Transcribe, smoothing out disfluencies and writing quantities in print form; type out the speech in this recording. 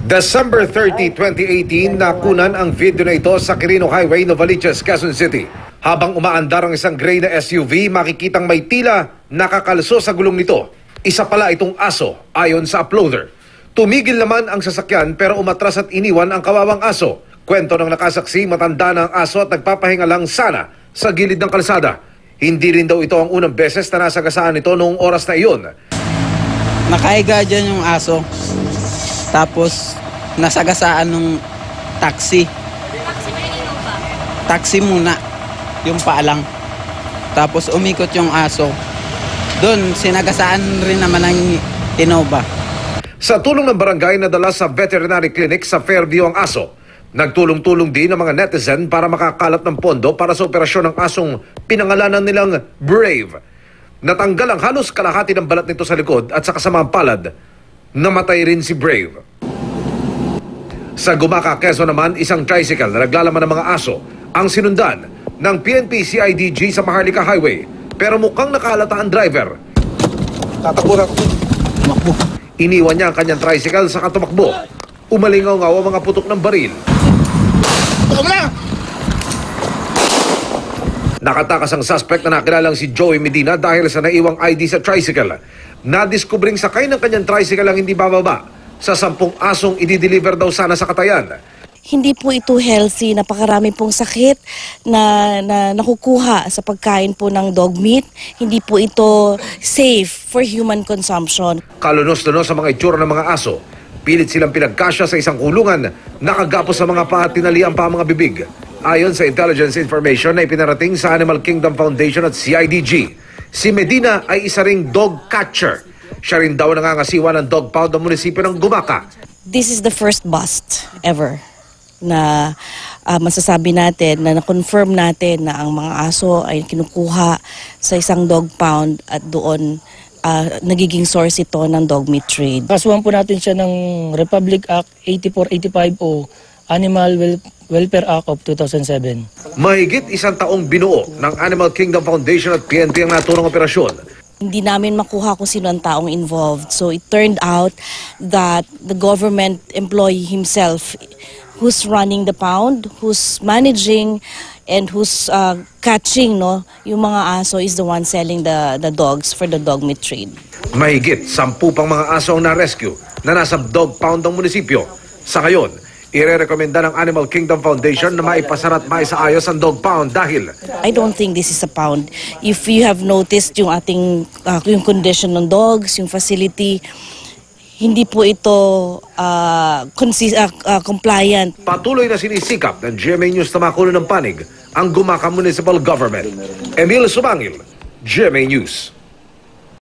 December 30, 2018, nakunan ang video na ito sa Quirino Highway, Novaliches, Quezon City. Habang umaandar ang isang gray na SUV, makikitang may tila nakakalso sa gulong nito. Isa pala itong aso, ayon sa uploader. Tumigil naman ang sasakyan pero umatras at iniwan ang kawawang aso. Kwento ng nakasaksi, matanda na ang aso at nagpapahinga lang sana sa gilid ng kalsada. Hindi rin daw ito ang unang beses na nasagasaan ito noong oras na iyon. Nakahiga dyan yung aso. Tapos, nasagasaan ng taxi. Taxi muna. Yung paalang. Tapos, umikot yung aso. Doon, sinagasaan rin naman ng Innova. Sa tulong ng barangay, nadala sa veterinary clinic sa Fairview ang aso. Nagtulong-tulong din ang mga netizen para makakalap ng pondo para sa operasyon ng asong pinangalanan nilang Brave. Natanggal ang halos kalahati ng balat nito sa likod at sa kasamaang palad, namatay rin si Brave. Sa Gumaca, Quezon naman, isang tricycle na naglalaman ng mga aso ang sinundan ng PNP CIDG sa Maharlika Highway. Pero mukhang nakalata ang driver. Tatakbo. Iniwan niya ang kanyang tricycle sa katumakbo. Umalingaw-ngaw ang mga putok ng baril. Nakatakas ang suspect na nakilalang si Joey Medina dahil sa naiwang ID sa tricycle. Nadiskubring sakay ng kanyang tricycle ang hindi bababa sa 10 asong i-deliver daw sana sa Katayan. Hindi po ito healthy, napakarami pong sakit na nakukuha sa pagkain po ng dog meat. Hindi po ito safe for human consumption. Kalunos-lunos sa mga itsura ng mga aso. Pilit silang pinagkasya sa isang kulungan, nakagapos sa mga paa at tinalian pa ang mga bibig. Ayon sa intelligence information na ipinarating sa Animal Kingdom Foundation at CIDG, si Medina ay isa ring dog catcher. Siya rin daw nangangasiwa ng dog pound ng munisipyo ng Gumaca. This is the first bust ever na masasabi natin, na na-confirm natin na ang mga aso ay kinukuha sa isang dog pound at doon nagiging source ito ng dog meat trade. Kasuhan po natin siya ng Republic Act 8485 o Animal Welfare Act of 2007. Mahigit 1 taong binuo ng Animal Kingdom Foundation at PNP ang naturang operasyon. Hindi namin makuha kung sino ang taong involved. So it turned out that the government employee himself who's running the pound, who's managing, and who's catching yung mga aso is the one selling the dogs for the dog meat trade. Mahigit 10 pang mga aso ang na-rescue na nasa dog pound ng munisipyo. Sa ngayon, ire-rekomenda ng Animal Kingdom Foundation na maipasara at maisaayos ang dog pound dahil I don't think this is a pound. If you have noticed yung ating yung condition ng dogs, yung facility, hindi po ito compliant. patuloy na sinisikap ng GMA News na makulo ng panig ang Gumaca Municipal Government. Emil Sumangil, GMA News.